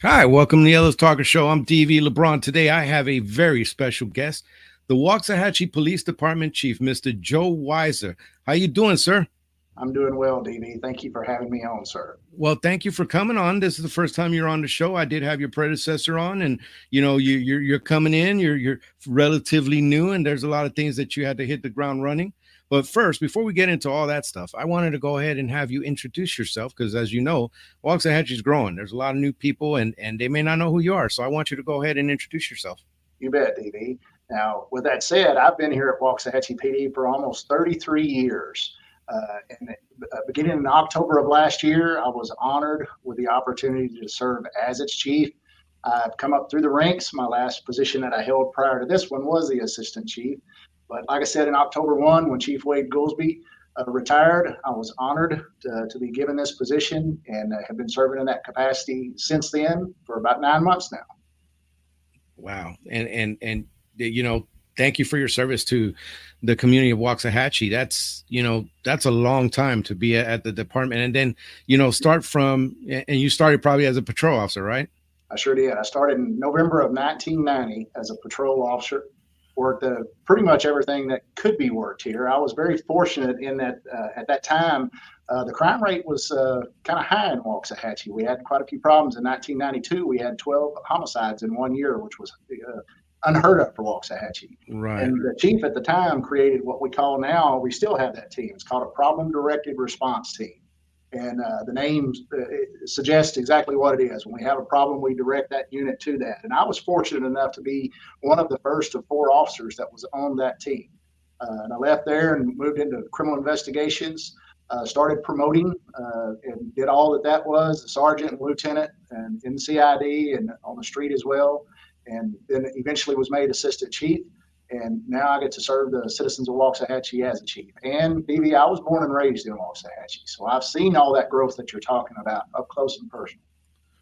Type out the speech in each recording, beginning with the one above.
Hi, welcome to the Ellis Talker Show. I'm DV LeBron. Today I have a very special guest, the Waxahachie Police Department Chief, Mr. Joe Weiser. How you doing, sir? I'm doing well, DV. Thank you for having me on, sir. Well, thank you for coming on. This is the first time you're on the show. I did have your predecessor on, and you're coming in. You're relatively new, and there's a lot of things that you had to hit the ground running. But first, before we get into all that stuff, I wanted to go ahead and have you introduce yourself because, as you know, Waxahachie is growing. There's a lot of new people, and they may not know who you are. So I want you to go ahead and introduce yourself. You bet, DV. Now, with that said, I've been here at Waxahachie PD for almost 33 years. Beginning in October of last year, I was honored with the opportunity to serve as its chief. I've come up through the ranks. My last position that I held prior to this one was the assistant chief. But like I said, in October 1, when Chief Wade Goolsby retired, I was honored to be given this position and have been serving in that capacity since then for about 9 months now. Wow, and thank you for your service to the community of Waxahachie. That's a long time to be at the department, and then start from, and you started probably as a patrol officer, right? I sure did. I started in November of 1990 as a patrol officer. Worked pretty much everything that could be worked here. I was very fortunate in that at that time, the crime rate was kind of high in Waxahachie. We had quite a few problems. In 1992, we had 12 homicides in 1 year, which was unheard of for Waxahachie. Right. And the chief at the time created what we call now, we still have that team. It's called a problem-directed response team. And the name suggests exactly what it is. When we have a problem, we direct that unit to that. And I was fortunate enough to be one of the first of 4 officers that was on that team. And I left there and moved into criminal investigations, started promoting and did all that was, a sergeant and lieutenant and in CID and on the street as well. And then eventually was made assistant chief. And now I get to serve the citizens of Waxahachie as a chief. And DV, I was born and raised in Waxahachie, so I've seen all that growth that you're talking about up close and personal.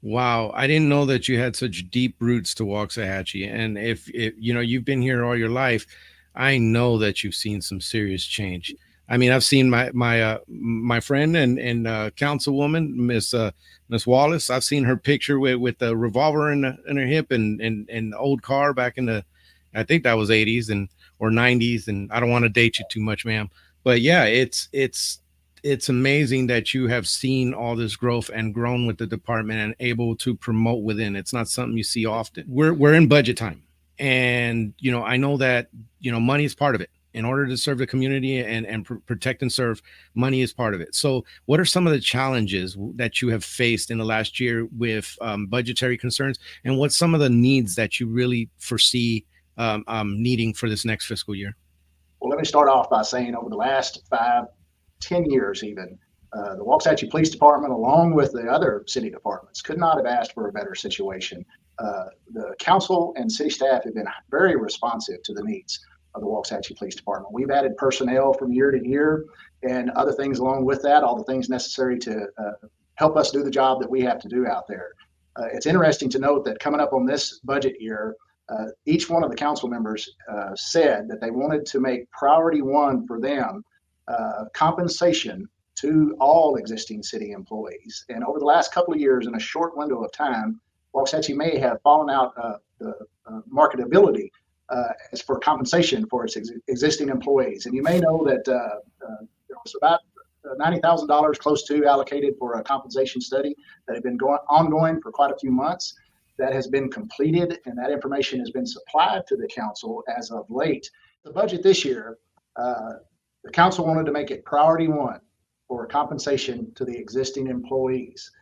Wow, I didn't know that you had such deep roots to Waxahachie. And if you've been here all your life, I know that you've seen some serious change. I mean, I've seen my friend and councilwoman, Miss Wallace. I've seen her picture with a revolver in her hip and an old car back in the, I think that was 80s and or 90s. And I don't want to date you too much, ma'am. But yeah, it's amazing that you have seen all this growth and grown with the department and able to promote within. It's not something you see often. We're in budget time. And I know that money is part of it. In order to serve the community and protect and serve, money is part of it. So what are some of the challenges that you have faced in the last year with budgetary concerns? And what's some of the needs that you really foresee needing for this next fiscal year? Well, let me start off by saying over the last 5-10 years even, the Waxahachie Police Department, along with the other city departments, could not have asked for a better situation. The council and city staff have been very responsive to the needs of the Waxahachie Police Department. We've added personnel from year to year and other things along with that, all the things necessary to help us do the job that we have to do out there. It's interesting to note that coming up on this budget year, each one of the council members said that they wanted to make priority one for them compensation to all existing city employees. And over the last couple of years, in a short window of time, Waxahachie may have fallen out of the marketability as for compensation for its existing employees. And you may know that there was about $90,000 close to allocated for a compensation study that had been ongoing for quite a few months. That has been completed, and that information has been supplied to the council as of late. The budget this year, the council wanted to make it priority one for compensation to the existing employees.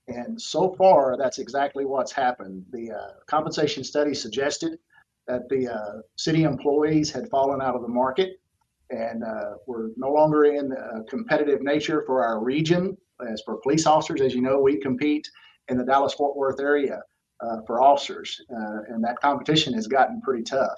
And so far, that's exactly what's happened. The compensation study suggested that the city employees had fallen out of the market and were no longer in competitive nature for our region. As for police officers, as you know, we compete in the Dallas-Fort Worth area for officers, and that competition has gotten pretty tough.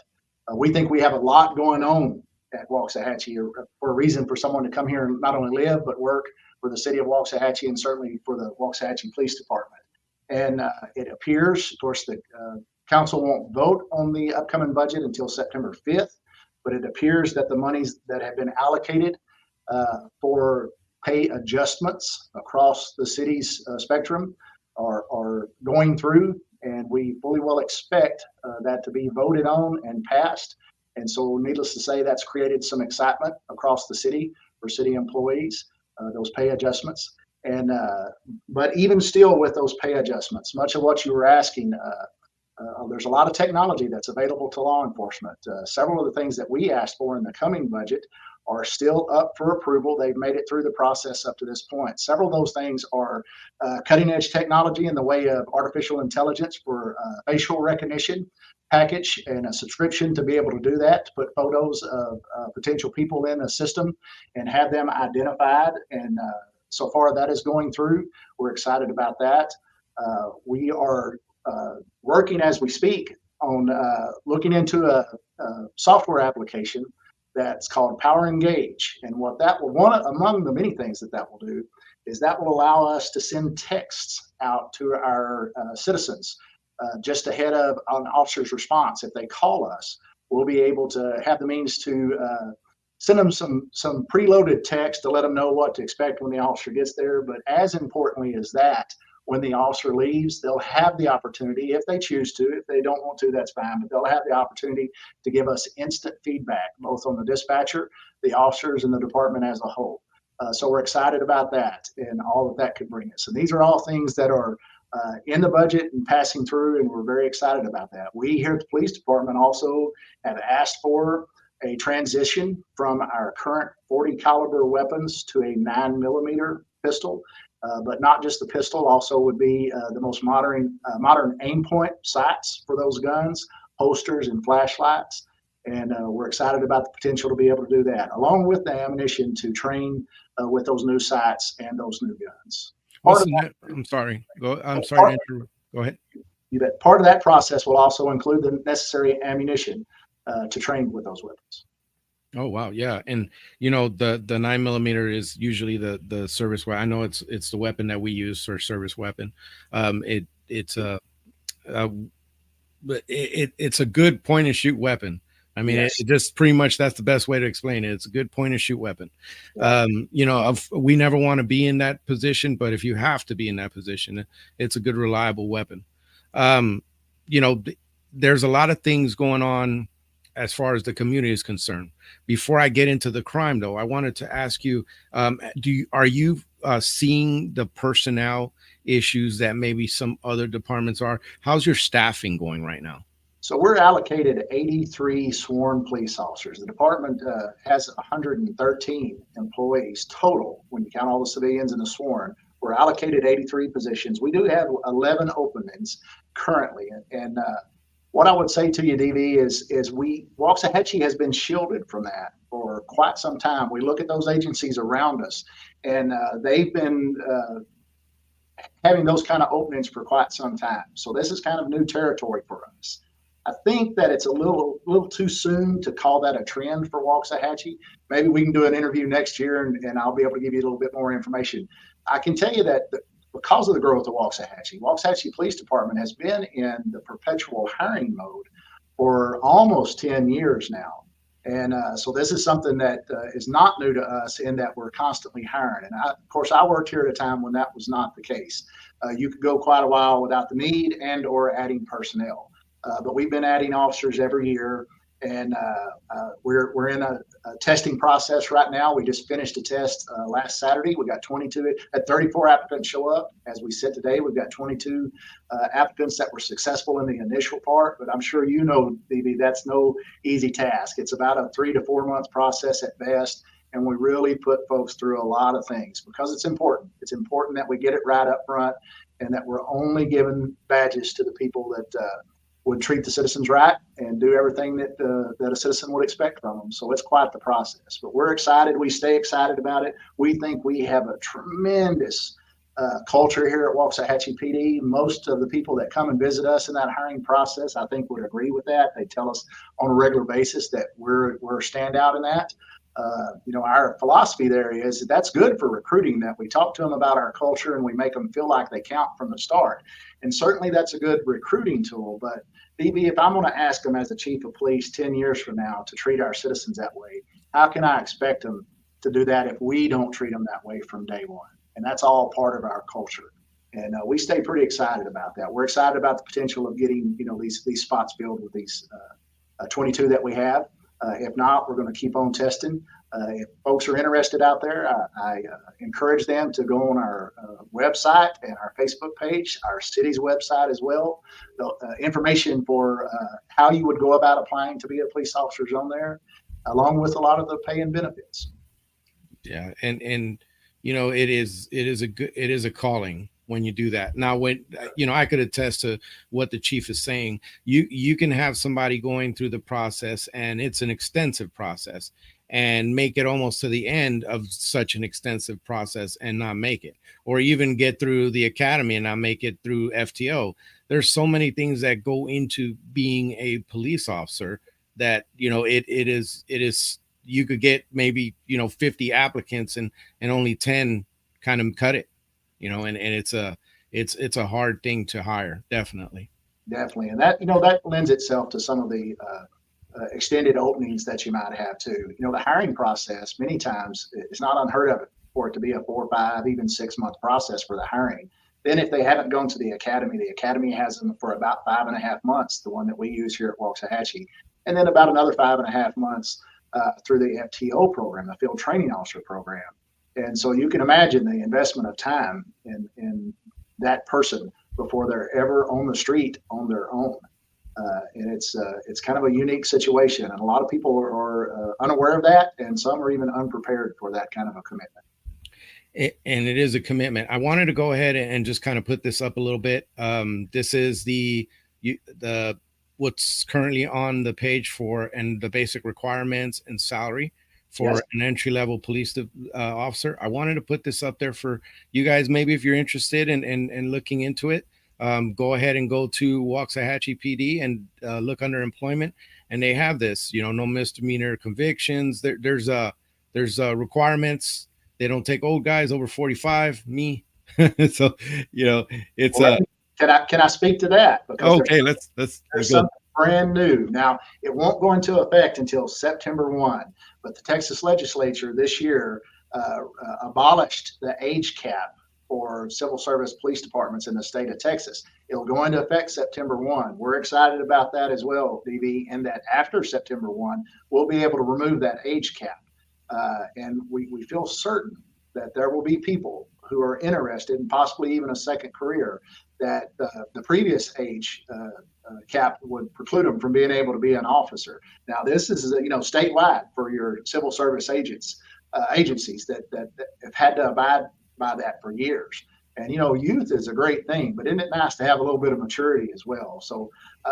We think we have a lot going on at Waxahachie for a reason for someone to come here and not only live, but work for the city of Waxahachie and certainly for the Waxahachie Police Department. And it appears, of course, the council won't vote on the upcoming budget until September 5th, but it appears that the monies that have been allocated for pay adjustments across the city's spectrum are going through, and we fully well expect that to be voted on and passed. And so, needless to say, that's created some excitement across the city for city employees, those pay adjustments. And but even still, with those pay adjustments, much of what you were asking, there's a lot of technology that's available to law enforcement. Several of the things that we asked for in the coming budget are still up for approval. They've made it through the process up to this point. Several of those things are cutting edge technology in the way of artificial intelligence for facial recognition package and a subscription to be able to do that, to put photos of potential people in a system and have them identified. And so far that is going through. We're excited about that. We are working as we speak on looking into a software application that's called Power Engage. And what that will, one among the many things that will do, is that will allow us to send texts out to our citizens just ahead of an officer's response. If they call us, we'll be able to have the means to send them some preloaded text to let them know what to expect when the officer gets there. But as importantly as that, when the officer leaves, they'll have the opportunity, if they choose to. If they don't want to, that's fine, but they'll have the opportunity to give us instant feedback, both on the dispatcher, the officers, and the department as a whole. So we're excited about that and all that that could bring us. And these are all things that are in the budget and passing through, and we're very excited about that. We here at the police department also have asked for a transition from our current 40 caliber weapons to a 9mm pistol. But not just the pistol, also would be the most modern aim point sights for those guns, holsters, and flashlights. And we're excited about the potential to be able to do that, along with the ammunition to train with those new sights and those new guns. I'm sorry. I'm sorry to interrupt. Go ahead. You bet. Part of that process will also include the necessary ammunition to train with those weapons. Oh wow, yeah, and the 9mm is usually the service weapon. I know it's the weapon that we use for service weapon. It's a good point and shoot weapon. I mean, yes. It just pretty much, that's the best way to explain it. It's a good point and shoot weapon. Yeah. We never want to be in that position, but if you have to be in that position, it's a good, reliable weapon. There's a lot of things going on as far as the community is concerned. Before I get into the crime, though, I wanted to ask you, are you seeing the personnel issues that maybe some other departments are? How's your staffing going right now? So we're allocated 83 sworn police officers. The department has 113 employees total. When you count all the civilians and the sworn, we're allocated 83 positions. We do have 11 openings currently. And what I would say to you, DV, is Waxahachie has been shielded from that for quite some time. We look at those agencies around us, and they've been having those kind of openings for quite some time. So this is kind of new territory for us. I think that it's a little too soon to call that a trend for Waxahachie. Maybe we can do an interview next year, and I'll be able to give you a little bit more information. I can tell you that because of the growth of Waxahachie Police Department has been in the perpetual hiring mode for almost 10 years now. And so this is something that is not new to us, in that we're constantly hiring. And of course, I worked here at a time when that was not the case. You could go quite a while without the need and or adding personnel. But we've been adding officers every year, and we're in a testing process right now. We just finished a test last Saturday. We got 34 applicants show up. As we said today, we've got 22 applicants that were successful in the initial part. But I'm sure you know, BB, that's no easy task. It's about a 3 to 4 month process at best. And we really put folks through a lot of things because it's important. It's important that we get it right up front, and that we're only giving badges to the people that would treat the citizens right and do everything that a citizen would expect from them. So it's quite the process, but we're excited. We stay excited about it. We think we have a tremendous culture here at Waxahachie PD. Most of the people that come and visit us in that hiring process, I think, would agree with that. They tell us on a regular basis that we're a standout in that. Our philosophy there is that's good for recruiting, that we talk to them about our culture and we make them feel like they count from the start. And certainly that's a good recruiting tool. But BB, if I'm going to ask them as the chief of police 10 years from now to treat our citizens that way, how can I expect them to do that if we don't treat them that way from day one? And that's all part of our culture. And we stay pretty excited about that. We're excited about the potential of getting, these spots filled with these 22 that we have. If not, we're going to keep on testing. If folks are interested out there, I encourage them to go on our website and our Facebook page, our city's website as well. The information for how you would go about applying to be a police officer is on there, along with a lot of the pay and benefits. Yeah, and it is a calling when you do that. Now, when I could attest to what the chief is saying. You can have somebody going through the process, and it's an extensive process, and make it almost to the end of such an extensive process and not make it, or even get through the academy and not make it through FTO. There's so many things that go into being a police officer that it is you could get maybe 50 applicants and only 10 kind of cut it, and it's a hard thing to hire. Definitely. And that lends itself to some of the extended openings that you might have too. The hiring process many times it's not unheard of for it to be a 4, 5, even 6 month process for the hiring. Then if they haven't gone to the academy has them for about 5.5 months, the one that we use here at Waxahachie, and then about another 5.5 months through the FTO program, the Field Training Officer program. And so you can imagine the investment of time in that person before they're ever on the street on their own. And it's kind of a unique situation. And a lot of people are unaware of that, and some are even unprepared for that kind of a commitment. And it is a commitment. I wanted to go ahead and just kind of put this up a little bit. This is the what's currently on the page for, and the basic requirements and salary for an entry-level police officer. I wanted to put this up there for you guys. Maybe if you're interested in looking into it, go ahead and go to Waxahachie PD and look under employment, and they have this. No misdemeanor convictions. There's requirements. They don't take old guys over 45. Me, so it's Can I speak to that? Because okay, let's something brand new. Now, it won't go into effect until September 1, but the Texas legislature this year abolished the age cap for civil service police departments in the state of Texas. It'll go into effect September 1. We're excited about that as well, DB, and that after September 1, we'll be able to remove that age cap. And we feel certain that there will be people who are interested in possibly even a second career that the previous age cap would preclude them from being able to be an officer. Now, this is statewide for your civil service agencies that have had to abide by that for years. And youth is a great thing, but isn't it nice to have a little bit of maturity as well? So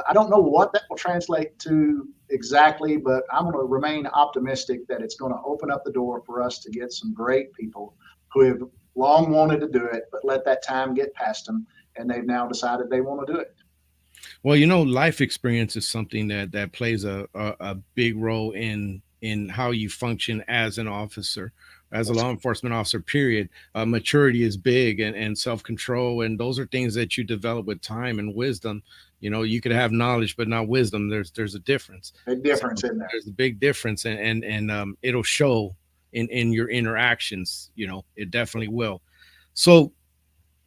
I don't know what that will translate to exactly, but I'm going to remain optimistic that it's going to open up the door for us to get some great people who have long wanted to do it, but let that time get past them, and they've now decided they want to do it. Well, life experience is something that plays a big role in how you function as an officer, as a law enforcement officer, period. Maturity is big, and self-control. And those are things that you develop with time and wisdom. You could have knowledge, but not wisdom. There's a difference. Big difference in there. There's a big difference. And it'll show in your interactions. It definitely will. So,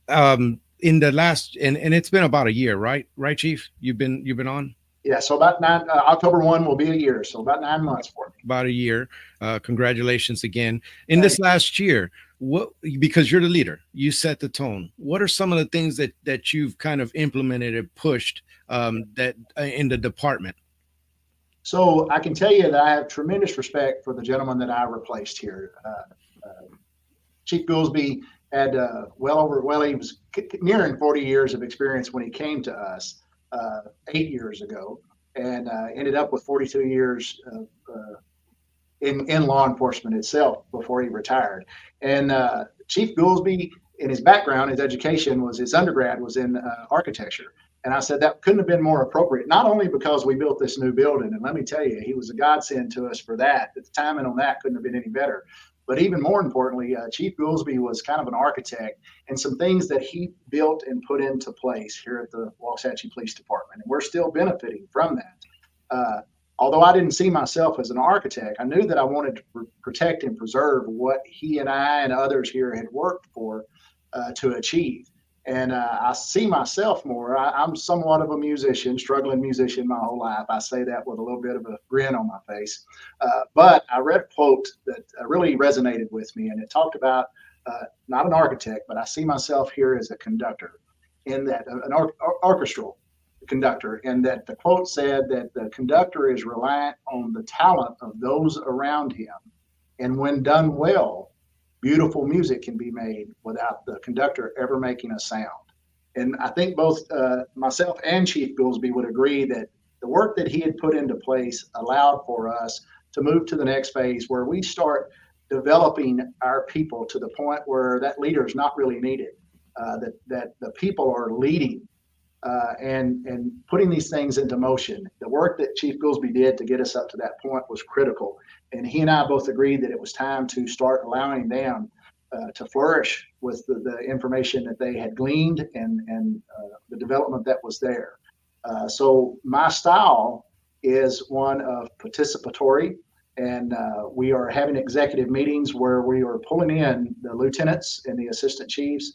in the last, and it's been about a year, right, Chief? You've been on? Yeah, so about October 1 will be a year, so about 9 months for me. About a year. Congratulations again. In this last year, because you're the leader, you set the tone. What are some of the things that you've kind of implemented and pushed that in the department? So I can tell you that I have tremendous respect for the gentleman that I replaced here. Chief Goolsby had he was nearing 40 years of experience when he came to us 8 years ago, and ended up with 42 years in law enforcement itself before he retired. And Chief Goolsby, in his background, his education his undergrad was in architecture. And I said that couldn't have been more appropriate, not only because we built this new building, and let me tell you, he was a godsend to us for that. The timing on that couldn't have been any better. But even more importantly, Chief Goolsby was kind of an architect, and some things that he built and put into place here at the Waxahachie Police Department. And we're still benefiting from that. Although I didn't see myself as an architect, I knew that I wanted to protect and preserve what he and I and others here had worked for to achieve. And I see myself more. I'm somewhat of a musician, struggling musician my whole life. I say that with a little bit of a grin on my face. But I read a quote that really resonated with me, and it talked about not an architect, but I see myself here as a conductor, in that an orchestral conductor, and that the quote said that the conductor is reliant on the talent of those around him. And when done well, beautiful music can be made without the conductor ever making a sound. And I think both myself and Chief Goolsby would agree that the work that he had put into place allowed for us to move to the next phase where we start developing our people to the point where that leader is not really needed, that the people are leading and putting these things into motion. The work that Chief Goolsby did to get us up to that point was critical. And he and I both agreed that it was time to start allowing them to flourish with the information that they had gleaned and the development that was there. So my style is one of participatory, and we are having executive meetings where we are pulling in the lieutenants and the assistant chiefs